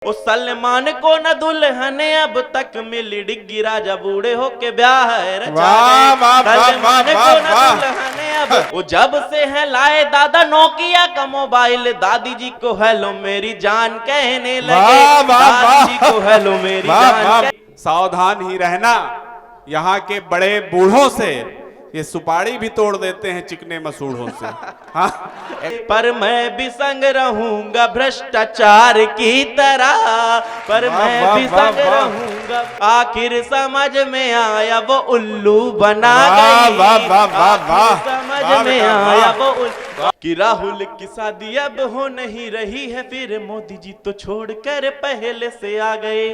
ओ सलमान को न दुल्हन अब तक मिली डिग्गी राजा बूढ़े होके ब्याह सलमान को न दुल्हन अब वो जब से है लाए दादा नोकिया का मोबाइल दादी जी को हेलो मेरी जान कहने लगे दादी जी को हेलो मेरी जान। सावधान ही रहना, यहाँ के बड़े बूढ़ों से ये सुपारी भी तोड़ देते हैं चिकने मसूढ़ों से। हाँ? पर मैं भी संग रहूंगा भ्रष्टाचार की तरह, पर मैं भी संग रहूंगा। आखिर समझ में आया वो उल्लू बना गई, समझ में आया वो कि राहुल की शादी अब हो नहीं रही है, फिर मोदी जी तो छोड़कर पहले से आ गए।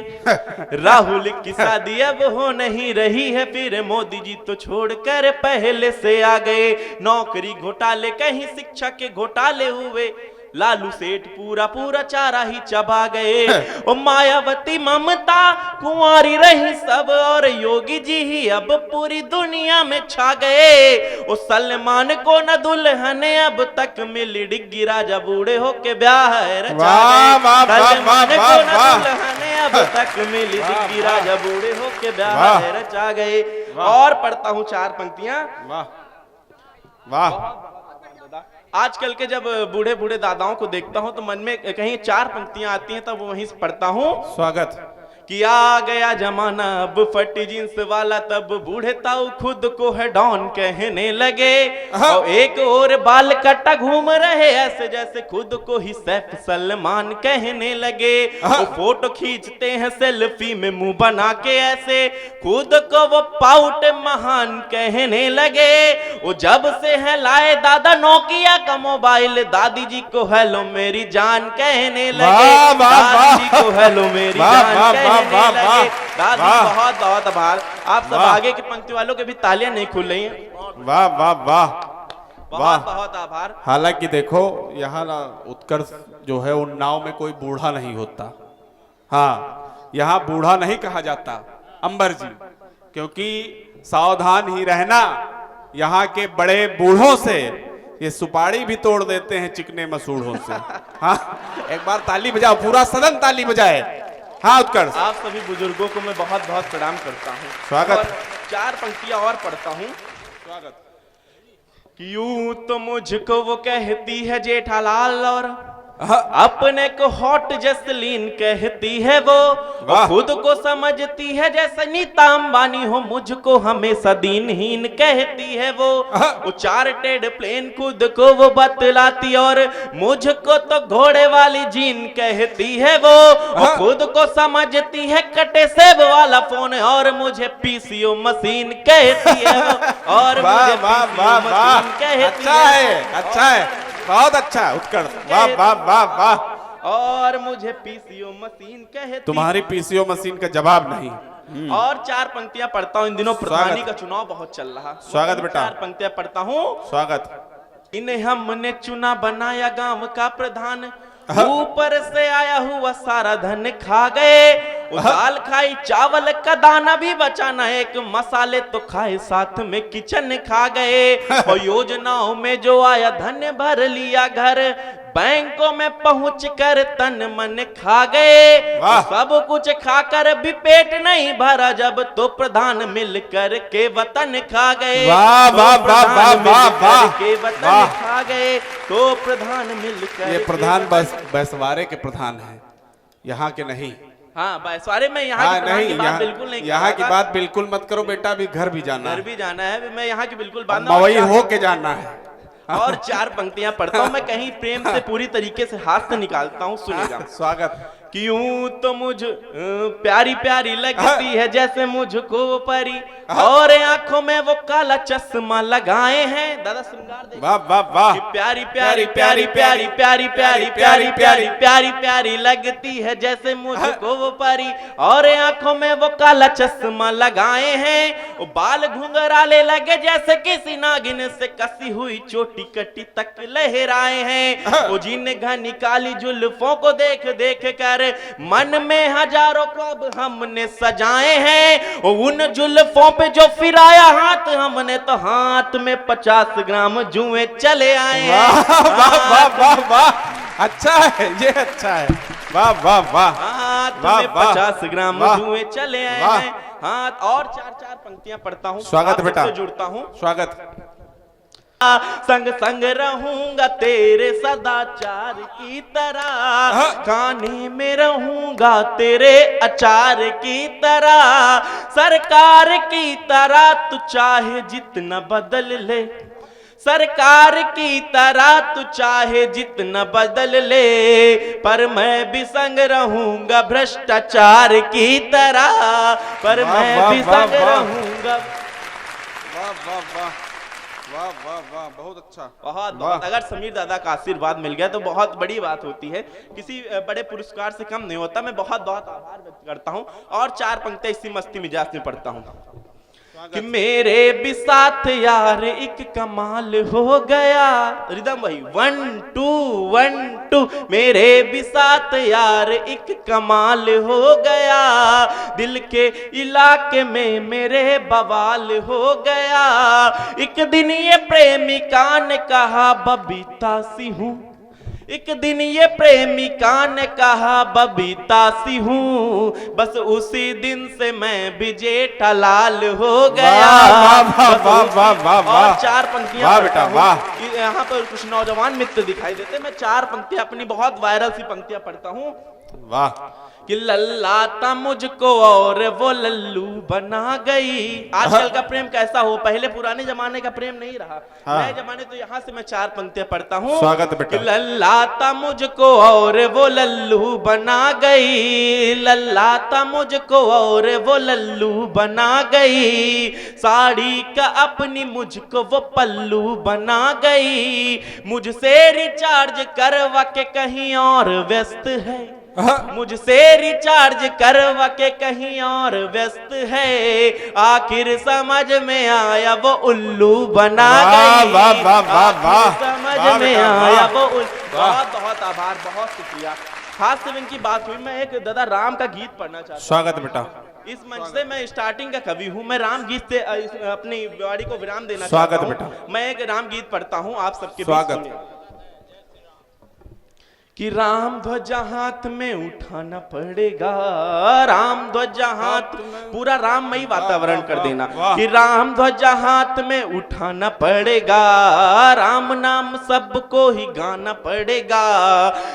राहुल की शादी अब हो नहीं रही है, फिर मोदी जी तो छोड़कर पहले से आ गए। नौकरी घोटाले कहीं शिक्षा के घोटाले हुए, लालू सेठ पूरा पूरा चारा ही चबा गए। ओ मायावती ममता कुंवारी रही सब, और योगी जी ही अब पूरी दुनिया में छा गए। ओ सलमान को न दुल्हन अब तक मिली डिग्गी राजा बूढ़े होके ब्याह सलमान को न दुल्हन अब तक मिली डिग्गी राजा बूढ़े होके ब्याह रचा गए। और पढ़ता हूँ चार पंक्तियां। वाह। आजकल के जब बूढ़े बूढ़े दादाओं को देखता हूं तो मन में कहीं चार पंक्तियां आती हैं, तब वहीं से पढ़ता हूं। स्वागत। कि आ गया जमाना अब फटी जींस वाला, तब बूढ़े ताऊ खुद को है डॉन कहने लगे। और एक और बाल कटा घूम रहे ऐसे जैसे खुद को ही सैफ सलमान कहने लगे। वो फोटो खींचते हैं सेल्फी में मुंह बना के ऐसे, खुद को वो पाउट महान कहने लगे। वो जब से है लाए दादा नोकिया का मोबाइल दादी जी को हेलो मेरी जान कहने लगे। दादी जी को हेलो मेरी जान दादी बहुत बहुत आभार। आप सब आगे की पंक्ति वालों के भी तालियां नहीं खुल रही हैं। वाह वाह वाह बहुत बहुत आभार। हालांकि देखो यहाँ ना उत्कर्ष जो है उन नाव में कोई बूढ़ा नहीं होता। हाँ, यहाँ बूढ़ा नहीं कहा जाता अंबर जी, क्योंकि सावधान ही रहना, यहाँ के बड़े बूढ़ों से ये सुपारी भी तोड़ देते हैं चिकने मसूढ़ों से। हाँ, एक बार ताली बजाओ, पूरा सदन ताली बजाए। हाँ उत्कर्ष, आप सभी बुजुर्गों को मैं बहुत बहुत प्रणाम करता हूँ। स्वागत। चार पंक्तियां और पढ़ता हूँ। स्वागत। कि यूं तो मुझको वो कहती है जेठालाल, और अपने को हॉट जसलीन कहती है वो खुद को समझती है जैसे नीता अंबानी हो, मुझको हमेशा दीनहीन कहती है वो चार्टेड प्लेन खुद को वो बतलाती, और मुझको तो घोड़े वाली जीन कहती है वो खुद को समझती है कटे सेब वाला फोन, और मुझे पीसीओ मशीन कहती है वो, और मुझे पीसीओ मशीन कहती है। अच्छा है, बहुत अच्छा उत्कर्ष, वाह वाह वाह वाह। और मुझे पीसीओ मशीन कहती। तुम्हारी पीसीओ मशीन का जवाब नहीं। और चार पंक्तियां पढ़ता हूं। इन दिनों प्रधानी का चुनाव बहुत चल रहा। स्वागत बेटा। चार पंक्तियां पढ़ता हूं। स्वागत। इन्हें हमने चुना बनाया गांव का प्रधान, ऊपर से आया हुआ सारा धन खा गए। दाल खाई चावल का दाना भी बचाना, एक मसाले तो खाए साथ में किचन खा गए। और योजनाओं में जो आया धन भर लिया घर, बैंकों में पहुंच कर तन मन खा गए। सब कुछ खाकर भी पेट नहीं भरा, जब तो प्रधान मिलकर के वतन खा गए। वाह वाह वाह वाह वाह वाह के वतन खा गए तो प्रधान मिलकर। ये प्रधान बैसवारे के प्रधान है, यहाँ के नहीं। हाँ, बैसवारे में यहाँ की नहीं, की बात बिल्कुल नहीं। यहाँ की बात बिल्कुल मत करो बेटा, अभी घर भी जाना है। घर भी जाना है, मैं यहाँ की बिल्कुल बात मवई हो के जाना है। और चार पंक्तियां पढ़ता हूँ मैं, कहीं प्रेम से पूरी तरीके से हाथ निकालता हूँ, सुनेगा। स्वागत। क्यों तो मुझ प्यारी प्यारी लगती है जैसे मुझको परी, और आंखों में वो काला चश्मा लगाए हैं। दादा श्रृंगार देखो। वाह वाह वाह। प्यारी प्यारी प्यारी प्यारी प्यारी प्यारी प्यारी प्यारी प्यारी प्यारी लगती है जैसे मुझको वो परी, और आंखों में वो काला चश्मा लगाए हैं। वो बाल घुंघराले लगे जैसे किसी नागिन से कसी हुई चोटी कटी तक लहराए हैं। वो जिन घनी काली जुल्फों को देख देख कर मन में हजारों ख्वाब हमने सजाए हैं। उन जुल्फों पे जो फिराया हाथ हमने, तो हाथ में 50 ग्राम जुए चले आए हैं। वाह वाह वाह वाह, अच्छा है ये, अच्छा है। वाह वाह वाह हाँ वाह, तुम्हें वाह, 50 ग्राम वाह, धुएं चले आए वाह। हैं। हाँ और चार चार पंक्तियां पढ़ता हूँ, स्वागत आप बेटा। सबसे जुड़ता हूँ। स्वागत। संग संग रहूंगा तेरे सदाचार की तरह, खाने में रहूंगा तेरे अचार की तरह, सरकार की तरह तू चाहे जितना बदल ले, सरकार की तरह तू चाहे जितना बदल ले, पर मैं भी संग रहूंगा भ्रष्टाचार की तरह, पर वाह, मैं वाह, भी वाह, संग वाह। रहूंगा। वाह वाह वाह वाह वाह वाह, बहुत अच्छा। बहुत वाह। बहुत, अगर समीर दादा का आशीर्वाद मिल गया तो बहुत बड़ी बात होती है, किसी बड़े पुरस्कार से कम नहीं होता। मैं बहुत बहुत आभार व्यक्त करता हूँ और चार पंक्तियां इसी मस्ती मिजाज में पढ़ता हूँ कि मेरे भी साथ यार एक कमाल हो गया, रिदम वही 1 2 1 2, मेरे भी साथ यार एक कमाल हो गया, दिल के इलाके में मेरे बवाल हो गया, एक दिन ये प्रेमिका ने कहा बबीता सी हूँ, एक दिन ये प्रेमिका ने कहा बबीता सी हूँ, बस उसी दिन से मैं भी जेठालाल हो गया। वाह, वाह, बस वाह, उसी- वाह, वाह, वाह। और चार पंक्तियां वाह पढ़ता बेटा, हूँ। वाह। यहाँ पर कुछ नौजवान मित्र दिखाई देते, मैं चार पंक्तियां अपनी बहुत वायरल सी पंक्तियां पढ़ता हूँ वाह। कि लल्लाता मुझको और वो लल्लू बना गई। आजकल का प्रेम कैसा हो, पहले पुराने जमाने का प्रेम नहीं रहा, हाँ। नए जमाने। तो यहाँ से मैं चार पंक्तियां पढ़ता हूँ। स्वागत बेटा। कि लल्लाता मुझको और वो लल्लू बना गई, लल्लाता मुझको और वो लल्लू बना गई, साड़ी का अपनी मुझको वो पल्लू बना गई, मुझसे रिचार्ज करवा के कहीं और व्यस्त है, मुझसे रिचार्ज करवा के कहीं और व्यस्त है, आखिर समझ में आया वो उल्लू बना वाह, गई, वाह, वाह, वाह, आखिर वाह। समझ वाह में बेटा, आया वाह। वो वाह। बहुत बहुत आभार, बहुत शुक्रिया। खास से इनकी बात हुई, मैं एक दादा राम का गीत पढ़ना चाहता हूँ। स्वागत बेटा। इस मंच से मैं स्टार्टिंग का कवि हूँ, मैं राम गीत से अपनी वाणी को विराम देना स्वागत चाहता हूँ। बेटा। मैं एक राम गीत पढ़ता हूँ, आप सबके बीच स्वागत। सुनिए। कि राम ध्वजा हाथ में उठाना पड़ेगा, राम ध्वजा हाथ, पूरा राममयी वातावरण कर देना। वाह। कि राम ध्वजा हाथ में उठाना पड़ेगा, राम नाम सबको ही गाना पड़ेगा,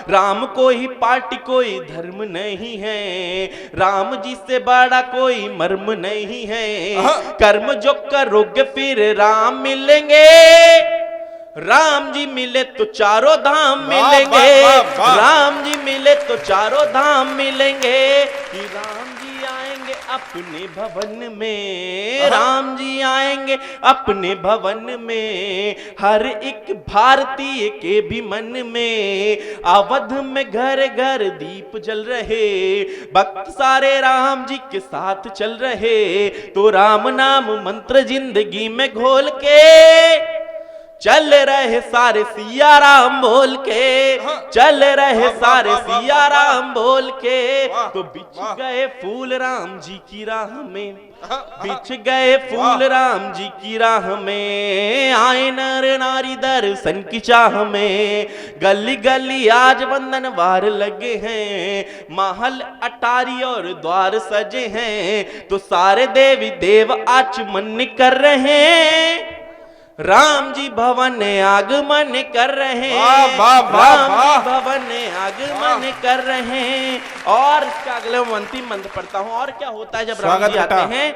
राम कोई पार्टी कोई धर्म नहीं है, राम जी से बड़ा कोई मर्म नहीं है, कर्म जो करोगे फिर राम मिलेंगे, राम जी मिले तो चारों धाम मिलेंगे, वाह, वाह, वाह। राम जी मिले तो चारों धाम मिलेंगे, कि राम जी आएंगे अपने भवन में, राम जी आएंगे अपने भवन में, हर एक भारतीय के भी मन में, अवध में घर घर दीप जल रहे, भक्त सारे राम जी के साथ चल रहे, तो राम नाम मंत्र जिंदगी में घोल के चल रहे सारे सिया राम बोल के, चल रहे सारे सिया राम बोल के, तो बिछ गए फूल राम जी की राह में, बिछ गए फूल राम जी की राह में, आए नर नारी दर्शन की चाह में, गली गली आज वंदन वार लगे हैं, महल अटारी और द्वार सजे हैं, तो सारे देवी देव आचमन कर रहे हैं, राम जी भवन आगमन कर रहे हैं, वाह, वाह, वाह, राम जी वाह। भवन आगमन कर रहे हैं। और इसका अगले अंतिम मंत्र पढ़ता हूं। और क्या होता है जब राम स्वागत जी आते बेटा। हैं,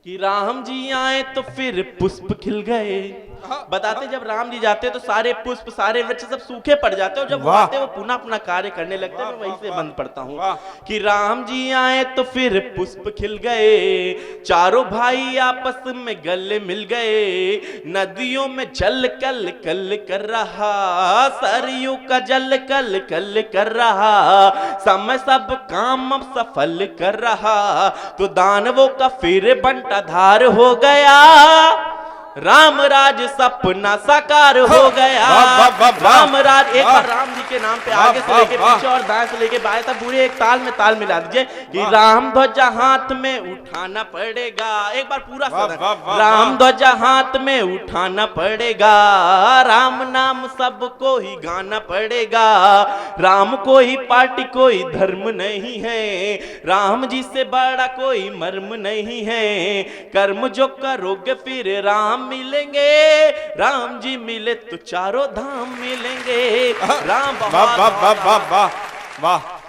कि राम जी आए तो फिर पुष्प खिल गए। बताते जब राम जी जाते तो सारे पुष्प सारे वृक्ष सब सूखे पड़ जाते, और जब वो वाह। आते वो पुनः अपना कार्य करने लगते। मैं वहीं से बंद पढ़ता हूँ वाह। कि राम जी आए तो फिर पुष्प खिल गए, चारों भाई आपस में गले मिल गए, नदियों में जल कल कल कर रहा, सरयू का जल कल कल कर रहा, समय सब काम अब सफल कर रहा, तो दानवों का फिर बंटाधार हो गया, राम राज सपना साकार हो गया। वाह, वाह, वाह, राम राज, एक वाह। बार राम जी के नाम पे वाह, आगे से वाह, लेके वाह। पीछे और दाएं से लेके बाएं तक पूरे एक ताल में ताल मिला दीजिए कि वाह। राम ध्वजा हाथ में उठाना पड़ेगा। एक बार पूरा वाह, सदन, वाह, वाह, राम वाह। ध्वजा हाथ में उठाना पड़ेगा, राम नाम सबको ही गाना पड़ेगा। राम कोई पार्टी कोई धर्म नहीं है, राम जी से बड़ा कोई मर्म नहीं है। कर्म जो करोगे फिर राम मिलेंगे, राम जी मिले तो चारों धाम मिलेंगे। राम वाह वाह वाह वाह वाह वाह।